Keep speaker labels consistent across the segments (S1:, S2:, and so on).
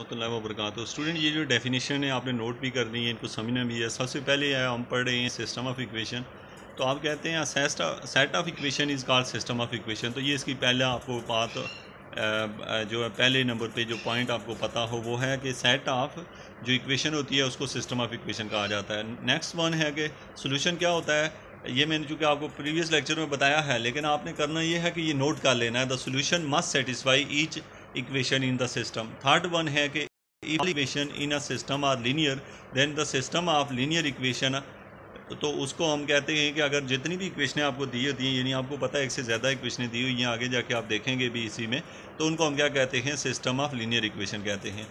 S1: रहमतुल्लाहि व बरकातुहू। स्टूडेंट ये जो डेफिनेशन है आपने नोट भी करनी है, इनको समझना भी है। सबसे पहले हम पढ़ रहे हैं सिस्टम ऑफ इक्वेशन। तो आप कहते हैं set of equation is called system of equation. तो ये इसकी पहला आपको बात जो है पहले नंबर पे जो पॉइंट आपको पता हो वो है कि सेट ऑफ जो इक्वेशन होती है उसको सिस्टम ऑफ इक्वेशन कहा जाता है। नेक्स्ट वन है कि सोल्यूशन क्या होता है। ये मैंने चूँकि आपको प्रीवियस लेक्चर में बताया है, लेकिन आपने करना ये है कि ये नोट कर लेना है। The solution must satisfy each equation in the system. Third one है कि equation in a system are linear then the system of linear equation. तो उसको हम कहते हैं कि अगर जितनी भी इक्वेशनें आपको दी होती हैं, यानी आपको पता है एक से ज़्यादा इक्वेशनें दी हुई हैं, आगे जाके आप देखेंगे भी इसी में, तो उनको हम क्या कहते हैं, सिस्टम ऑफ लीनियर इक्वेशन कहते हैं।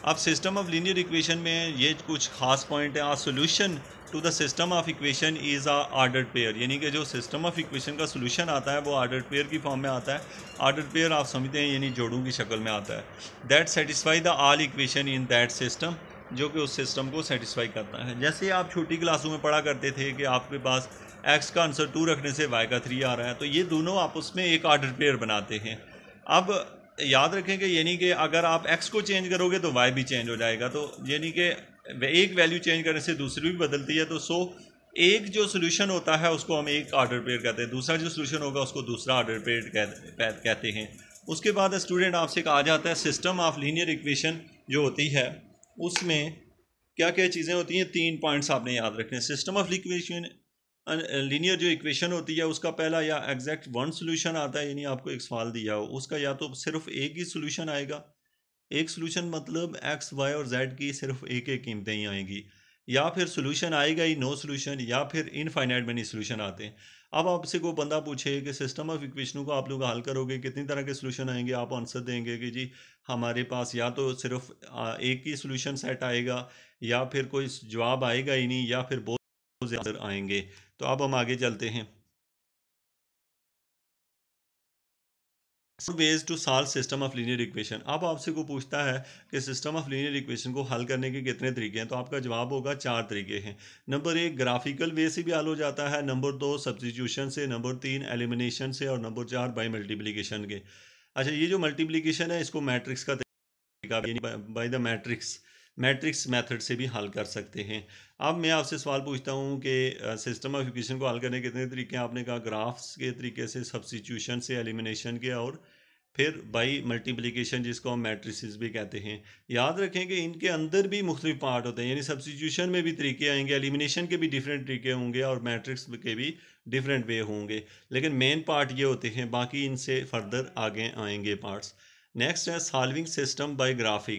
S1: अब सिस्टम ऑफ लीनियर इक्वेशन में ये कुछ खास पॉइंट है। A solution to the system of equation is a ordered pair, यानी कि जो सिस्टम ऑफ इक्वेशन का सोल्यूशन आता है वो ऑर्डर्ड पेयर की फॉर्म में आता है। ऑर्डर्ड पेयर आप समझते हैं यानी जोड़ों की शक्ल में आता है। That satisfy the all equation in that system, जो कि उस सिस्टम को सेटिस्फाई करता है। जैसे आप छोटी क्लासों में पढ़ा करते थे कि आपके पास x का आंसर 2 रखने से y का 3 आ रहा है, तो ये दोनों आपस में एक ऑर्डर पेयर बनाते हैं। अब याद रखें कि यानी कि अगर आप x को चेंज करोगे तो y भी चेंज हो जाएगा। तो यानी कि एक वैल्यू चेंज करने से दूसरी भी बदलती है। तो एक जो सोल्यूशन होता है उसको हम एक ऑर्डर पेयर कहते हैं, दूसरा जो सोल्यूशन होगा उसको दूसरा ऑर्डर पेयर कहते हैं। उसके बाद स्टूडेंट आपसे कहा जाता है सिस्टम ऑफ लीनियर इक्वेशन जो होती है उसमें क्या क्या चीज़ें होती हैं। 3 पॉइंट्स आपने याद रखने हैं। सिस्टम ऑफ इक्वेशन लीनियर जो इक्वेशन होती है उसका पहला या एग्जैक्ट वन सोल्यूशन आता है, यानी आपको एक सवाल दिया हो उसका या तो सिर्फ एक ही सोल्यूशन आएगा। एक सोल्यूशन मतलब x, y और z की सिर्फ एक एक कीमतें ही आएंगी, या फिर सोल्यूशन आएगा ही नो सोल्यूशन, या फिर इनफाइनाइट मैनी सोल्यूशन आते हैं। अब आपसे कोई बंदा पूछे कि सिस्टम ऑफ इक्वेशनों को आप लोग हल करोगे कितनी तरह के सोल्यूशन आएंगे, आप आंसर देंगे कि जी हमारे पास या तो सिर्फ एक ही सोल्यूशन सेट आएगा, या फिर कोई जवाब आएगा ही नहीं, या फिर बहुत ज़्यादा आएंगे। तो अब हम आगे चलते हैं। Ways to solve system of linear equation. अब आपसे को पूछता है कि सिस्टम ऑफ लीनियर इक्वेशन को हल करने के कितने तरीके हैं, तो आपका जवाब होगा 4 तरीके हैं। नंबर 1 ग्राफिकल वे से भी हल हो जाता है, नंबर 2 सब्स्टिट्यूशन से, नंबर 3 एलिमिनेशन से, और नंबर 4 बाय मल्टीप्लिकेशन के। अच्छा, ये जो मल्टीप्लिकेशन है इसको मैट्रिक्स का तरीका बाय द मैट्रिक्स मेथड से भी हल कर सकते हैं। अब मैं आपसे सवाल पूछता हूँ कि सिस्टम ऑफ इक्वेशन को हल करने के कितने तरीके हैं। आपने कहा ग्राफ्स के तरीके से, सब्स्टिट्यूशन से, एलिमिनेशन के, और फिर बाई मल्टीप्लिकेशन जिसको हम मैट्रिसेस भी कहते हैं। याद रखें कि इनके अंदर भी मुख्तलिफ पार्ट होते हैं, यानी सब्स्टिट्यूशन में भी तरीके आएंगे, एलिमिनेशन के भी डिफरेंट तरीके होंगे, और मैट्रिक्स के भी डिफरेंट वे होंगे, लेकिन मेन पार्ट ये होते हैं, बाकी इनसे फर्दर आगे आएंगे पार्ट्स। नेक्स्ट है सॉल्विंग सिस्टम बाय ग्राफ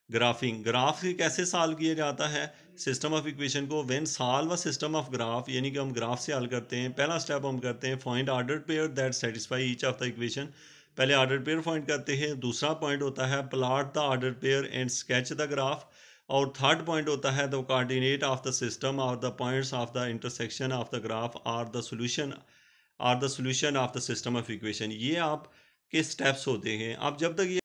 S1: कैसे सॉल्व किया जाता है सिस्टम ऑफ इक्वेशन को। When solve a system of graph, यानी कि हम ग्राफ से हल करते हैं। पहला स्टेप हम करते हैं find order pair that satisfy each of the equation. पहले ऑर्डर पेयर फाइंड करते हैं। दूसरा पॉइंट होता है plot the order pair and sketch the graph. और थर्ड पॉइंट होता है the coordinate of the system और the points of the intersection of the graph are the solution of the system of equation. ये आपके steps होते हैं। अब जब तक ये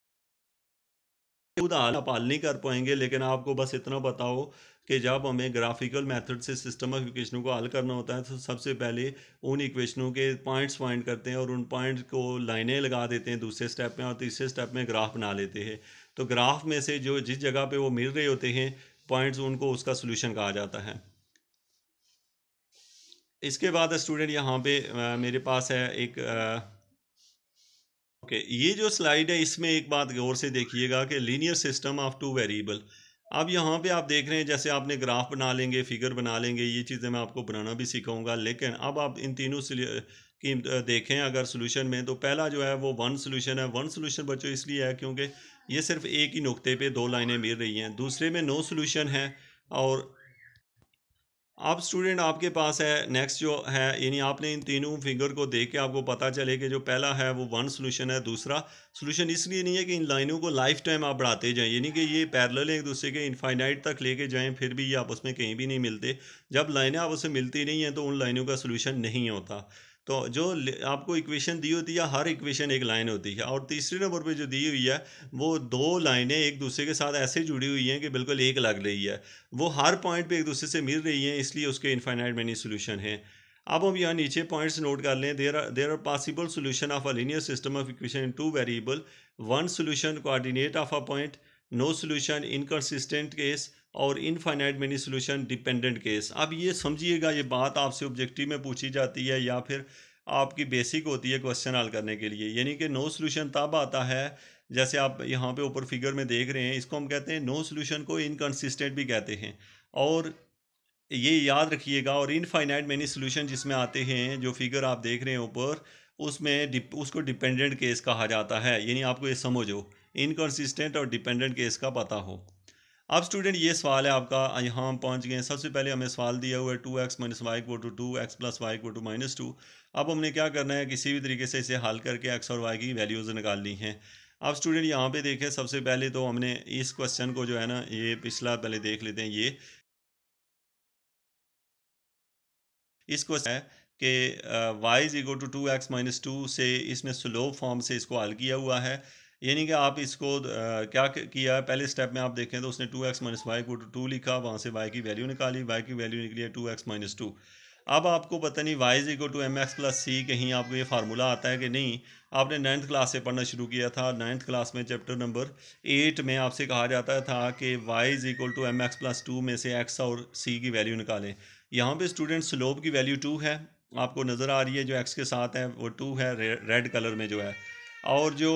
S1: खुद आप हल नहीं कर पाएंगे, लेकिन आपको बस इतना बताओ कि जब हमें ग्राफिकल मेथड से सिस्टम ऑफ इक्वेशनों को हल करना होता है तो सबसे पहले उन इक्वेशनों के पॉइंट्स फाइंड करते हैं, और उन पॉइंट्स को लाइनें लगा देते हैं दूसरे स्टेप में, और तीसरे स्टेप में ग्राफ बना लेते हैं। तो ग्राफ में से जो जिस जगह पे वो मिल रहे होते हैं पॉइंट्स, उनको उसका सोल्यूशन कहा जाता है। इसके बाद स्टूडेंट यहाँ पे मेरे पास है एक ये जो स्लाइड है इसमें एक बात गौर से देखिएगा कि लीनियर सिस्टम ऑफ 2 वेरिएबल। अब यहाँ पे आप देख रहे हैं जैसे आपने ग्राफ बना लेंगे, फिगर बना लेंगे, ये चीज़ें मैं आपको बनाना भी सिखाऊंगा। लेकिन अब आप इन तीनों की देखें अगर सोल्यूशन में, तो पहला जो है वो वन सोल्यूशन है। वन सोल्यूशन बच्चों इसलिए है क्योंकि ये सिर्फ एक ही नुक्ते पे 2 लाइनें मिल रही हैं। दूसरे में नो सोल्यूशन है। और अब स्टूडेंट आपके पास है नेक्स्ट जो है, यानी आपने इन तीनों फिगर को देख के आपको पता चले कि जो पहला है वो वन सोल्यूशन है। दूसरा सोल्यूशन इसलिए नहीं है कि इन लाइनों को लाइफ टाइम आप बढ़ाते जाएं, यानी कि ये पैरेलल एक दूसरे के इनफाइनाइट तक लेके जाएं, फिर भी ये आपस में कहीं भी नहीं मिलते। जब लाइनें आपस में मिलती नहीं हैं तो उन लाइनों का सोल्यूशन नहीं होता। तो जो आपको इक्वेशन दी होती है, हर इक्वेशन एक लाइन होती है, और तीसरे नंबर पे जो दी हुई है वो 2 लाइनें एक दूसरे के साथ ऐसे जुड़ी हुई हैं कि बिल्कुल एक लग रही है, वो हर पॉइंट पे एक दूसरे से मिल रही हैं, इसलिए उसके इनफाइनाइट मैनी सोल्यूशन है। अब हम यहाँ नीचे पॉइंट्स नोट कर लें। There are possible solution of a linear system of equation in 2 variable. One solution coordinate of a point, no solution, inconsistent case और infinite many solution, dependent case. अब ये समझिएगा, ये बात आपसे ऑब्जेक्टिव में पूछी जाती है या फिर आपकी बेसिक होती है क्वेश्चन हल करने के लिए। यानी कि नो सोल्यूशन तब आता है, जैसे आप यहाँ पे ऊपर फिगर में देख रहे हैं, इसको हम कहते हैं नो सोल्यूशन को इनकंसिस्टेंट भी कहते हैं। और ये याद रखिएगा, और इनफाइनाइट मेनी सोल्यूशन जिसमें आते हैं, जो फिगर आप देख रहे हैं ऊपर, उसमें उसको डिपेंडेंट केस कहा जाता है। यानी आपको ये समझो, इनकंसिस्टेंट और डिपेंडेंट केस का पता हो। अब स्टूडेंट ये सवाल है आपका, यहाँ हम पहुँच गए हैं। सबसे पहले हमें सवाल दिया हुआ है 2x minus y equal to 2x plus y equal to -2। अब हमने क्या करना है, किसी भी तरीके से इसे हल करके x और y की वैल्यूज़ निकालनी है। अब स्टूडेंट यहाँ पे देखें, सबसे पहले तो हमने इस क्वेश्चन को जो है ना, ये पिछला पहले देख लेते हैं। ये इस क्वेश्चन है कि y is equal to 2x minus 2 से इसने स्लोप फॉर्म से इसको हल किया हुआ है। यानी कि आप इसको क्या किया है, पहले स्टेप में आप देखें तो उसने 2x minus y equal to 2 लिखा, वहाँ से y की वैल्यू निकाली, y की वैल्यू निकली है 2x माइनस 2। अब आपको पता नहीं y is equal to M x plus C, कहीं आपको ये फार्मूला आता है कि नहीं। आपने 9th क्लास से पढ़ना शुरू किया था। 9th क्लास में चैप्टर नंबर 8 में आपसे कहा जाता था कि y is equal to M x plus 2 में से x और c की वैल्यू निकालें। यहाँ पे स्टूडेंट स्लोप की वैल्यू 2 है, आपको नज़र आ रही है, जो x के साथ है वो 2 है, रेड कलर में जो है। और जो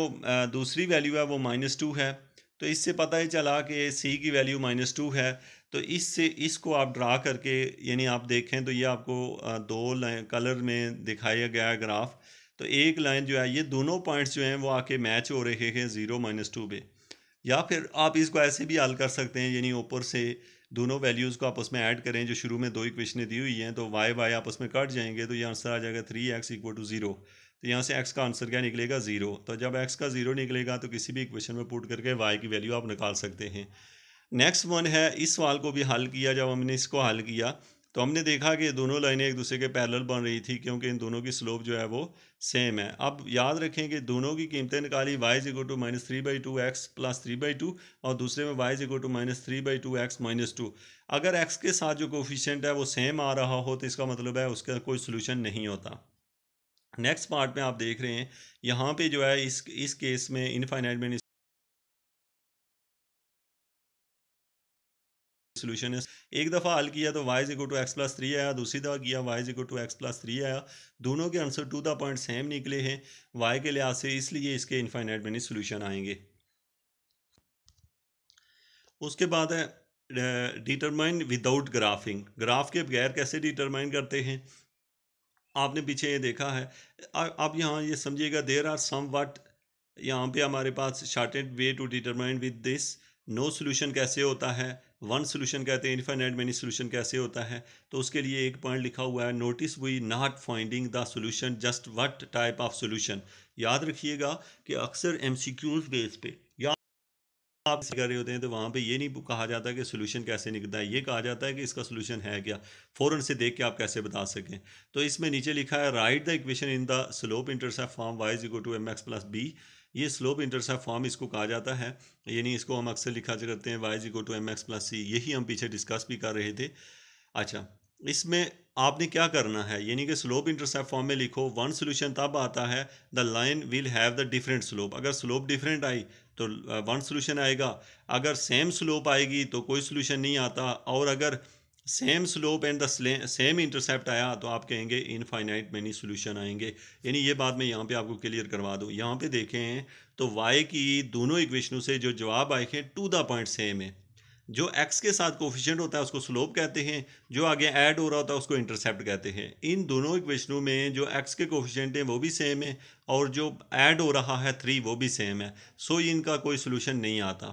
S1: दूसरी वैल्यू है वो -2 है। तो इससे पता ही चला कि c की वैल्यू -2 है। तो इससे इसको आप ड्रा करके, यानी आप देखें तो ये आपको दो लाइन कलर में दिखाया गया है ग्राफ। तो एक लाइन जो है, ये दोनों पॉइंट्स जो हैं वो आके मैच हो रहे हैं 0 -2 पे। या फिर आप इसको ऐसे भी हल कर सकते हैं, यानी ऊपर से दोनों वैल्यूज़ को आपस में ऐड करें, जो शुरू में दो इक्वेशनें दी हुई हैं, तो वाई वाई आपस में कट जाएंगे, तो ये आंसर आ जाएगा 3x इक्वल टू 0। तो यहाँ से x का आंसर क्या निकलेगा, 0। तो जब x का 0 निकलेगा तो किसी भी इक्वेशन में पुट करके y की वैल्यू आप निकाल सकते हैं। नेक्स्ट वन है, इस सवाल को भी हल किया। जब हमने इसको हल किया तो हमने देखा कि दोनों लाइनें एक दूसरे के पैरेलल बन रही थी, क्योंकि इन दोनों की स्लोप जो है वो सेम है। अब याद रखें कि दोनों की कीमतें निकाली, y is equal to -3/2x plus 3/2 और दूसरे में y is equal to -3/2x -2। अगर x के साथ जो कोफिशिएंट है वो सेम आ रहा हो तो इसका मतलब है उसका कोई सोल्यूशन नहीं होता। नेक्स्ट पार्ट में आप देख रहे हैं, यहाँ पे जो है इस केस में इनफाइनाइट में सोल्यूशन है। एक दफ़ा हल किया तो y is equal to x plus 3 आया, दूसरी दफ़ा किया y is equal to x plus 3 आया। दोनों के answer to the point same निकले हैं y के लिहाज से, इसलिए इसके इनफाइनाइट मेनी सोल्यूशन आएंगे। उसके बाद है डिटरमाइन विदाउट ग्राफिंग। ग्राफ के बगैर कैसे डिटरमाइन करते हैं, आपने पीछे ये देखा है। अब यहाँ ये समझिएगा, देयर आर सम व्हाट, यहाँ पे हमारे पास shortest way to determine with this. No solution कैसे होता है, वन सोल्यूशन कहते हैं, इनफाइनाइट मेनी सोल्यूशन कैसे होता है। तो उसके लिए एक पॉइंट लिखा हुआ है, notice we not finding the solution, just what type of solution. याद रखिएगा कि अक्सर एमसीक्यूज बेस पे या आप कर रहे होते हैं तो वहाँ पे ये नहीं कहा जाता कि सोल्यूशन कैसे निकलता है, ये कहा जाता है कि इसका सोल्यूशन है क्या, फ़ौरन से देख के आप कैसे बता सकें। तो इसमें नीचे लिखा है, write the equation in the slope intercept form y is equal to M x plus b. ये स्लोप इंटरसेप्ट फॉर्म इसको कहा जाता है, यानी इसको हम अक्सर लिखा करते हैं y is equal to M x plus c. यही हम पीछे डिस्कस भी कर रहे थे। अच्छा, इसमें आपने क्या करना है, यानी कि स्लोप इंटरसेप्ट फॉर्म में लिखो, वन सोल्यूशन तब आता है the line will have the different slope. अगर स्लोप डिफरेंट आई तो वन सोल्यूशन आएगा, अगर सेम स्लोप आएगी तो कोई सोल्यूशन नहीं आता, और अगर same slope and the same intercept आया तो आप कहेंगे इनफाइनाइट मेनी सोल्यूशन आएंगे। यानी ये बात मैं यहाँ पे आपको क्लियर करवा दूँ। यहाँ पे देखें तो y की दोनों इक्वेशनों से जो जवाब आए हैं टू द पॉइंट सेम है। जो x के साथ कोफिशिएंट होता है उसको स्लोप कहते हैं, जो आगे ऐड हो रहा होता है उसको इंटरसेप्ट कहते हैं। इन दोनों इक्वेशनों में जो x के कोफिशिएंट हैं वो भी सेम है, और जो ऐड हो रहा है 3 वो भी सेम है। सो इनका कोई सोल्यूशन नहीं आता।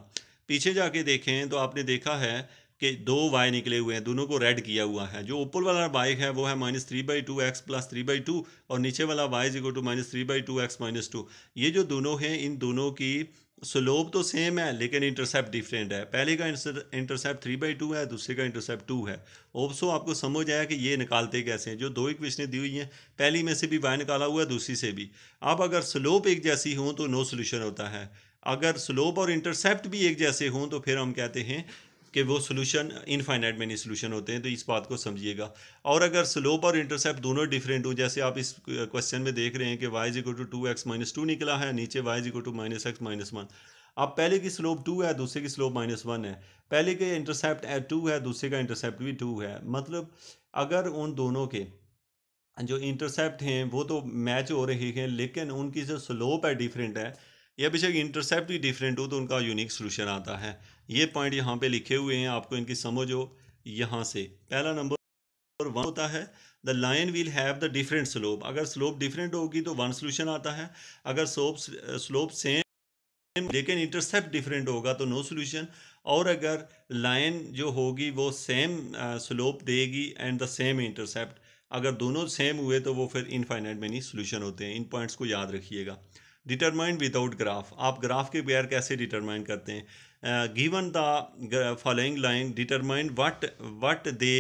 S1: पीछे जाके देखें तो आपने देखा है कि दो y निकले हुए हैं, दोनों को रेड किया हुआ है। जो ऊपर वाला y है वो है -3/2x प्लस 3/2, और नीचे वाला y is equal to -3/2x -2। ये जो दोनों हैं, इन दोनों की स्लोप तो सेम है लेकिन इंटरसेप्ट डिफरेंट है। पहले का इंटरसेप्ट 3/2 है, दूसरे का इंटरसेप्ट 2 है। ऑब्सो आपको समझ आया कि ये निकालते कैसे हैं। जो दो इक्वेशनें दी हुई हैं, पहली में से भी y निकाला हुआ है, दूसरी से भी। अब अगर स्लोप एक जैसी हों तो नो सोल्यूशन होता है, अगर स्लोप और इंटरसेप्ट भी एक जैसे हों तो फिर हम कहते हैं कि वो सोल्यूशन इनफाइनाइट मेनी सोल्यूशन होते हैं। तो इस बात को समझिएगा। और अगर स्लोप और इंटरसेप्ट दोनों डिफरेंट हो, जैसे आप इस क्वेश्चन में देख रहे हैं कि y is equal to 2x -2 निकला है, नीचे y is equal to -x -1। अब पहले की स्लोप 2 है, दूसरे की स्लोप -1 है, पहले के इंटरसेप्ट 2 है, दूसरे का इंटरसेप्ट भी 2 है। मतलब अगर उन दोनों के जो इंटरसेप्ट हैं वो तो मैच हो रहे हैं, लेकिन उनकी जो स्लोप है डिफरेंट है, या बेशक इंटरसेप्ट भी डिफरेंट हो, तो उनका यूनिक सोल्यूशन आता है। ये पॉइंट यहाँ पे लिखे हुए हैं, आपको इनकी समझ हो यहाँ से। पहला नंबर 1 होता है the line will have the different slope. अगर स्लोप डिफरेंट होगी तो 1 सोल्यूशन आता है। अगर स्लोप सेम लेकिन इंटरसेप्ट डिफरेंट होगा तो नो सोल्यूशन। और अगर लाइन जो होगी वो सेम स्लोप देगी एंड द सेम इंटरसेप्ट, अगर दोनों सेम हुए तो वो फिर इनफाइनाइट मेनी सोल्यूशन होते हैं। इन पॉइंट्स को याद रखिएगा। डिटरमाइन विदाउट ग्राफ, आप ग्राफ के बगैर कैसे डिटरमाइन करते हैं? Given the following line determine what they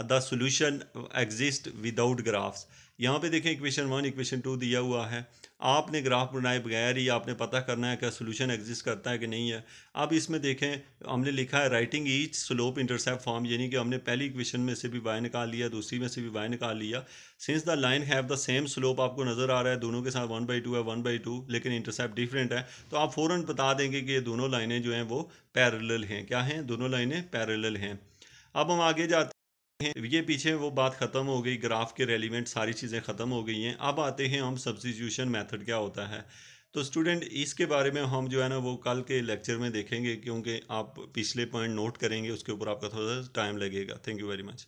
S1: the solution exist without graphs. यहाँ पे देखें इक्वेशन 1 इक्वेशन 2 दिया हुआ है, आपने ग्राफ बनाए बगैर ही आपने पता करना है कि सोल्यूशन एग्जिस्ट करता है कि नहीं है। अब इसमें देखें हमने लिखा है writing each slope intercept form, यानी कि हमने पहली इक्वेशन में से भी y निकाल लिया, दूसरी में से भी y निकाल लिया। Since the line have the same slope, आपको नज़र आ रहा है दोनों के साथ 1/2 है 1/2, लेकिन इंटरसेप्ट डिफरेंट है, तो आप फ़ौरन बता देंगे कि ये दोनों लाइनें जो हैं वो पैरेलल हैं। क्या हैं? दोनों लाइनें पैरेलल हैं। अब हम आगे जाते हैं, ये पीछे वो बात ख़त्म हो गई, ग्राफ के रेलिवेंट सारी चीज़ें ख़त्म हो गई हैं। अब आते हैं हम सब्स्टिट्यूशन मेथड क्या होता है। तो स्टूडेंट इसके बारे में हम जो है ना वो कल के लेक्चर में देखेंगे, क्योंकि आप पिछले पॉइंट नोट करेंगे, उसके ऊपर आपका थोड़ा सा टाइम लगेगा। Thank you very much.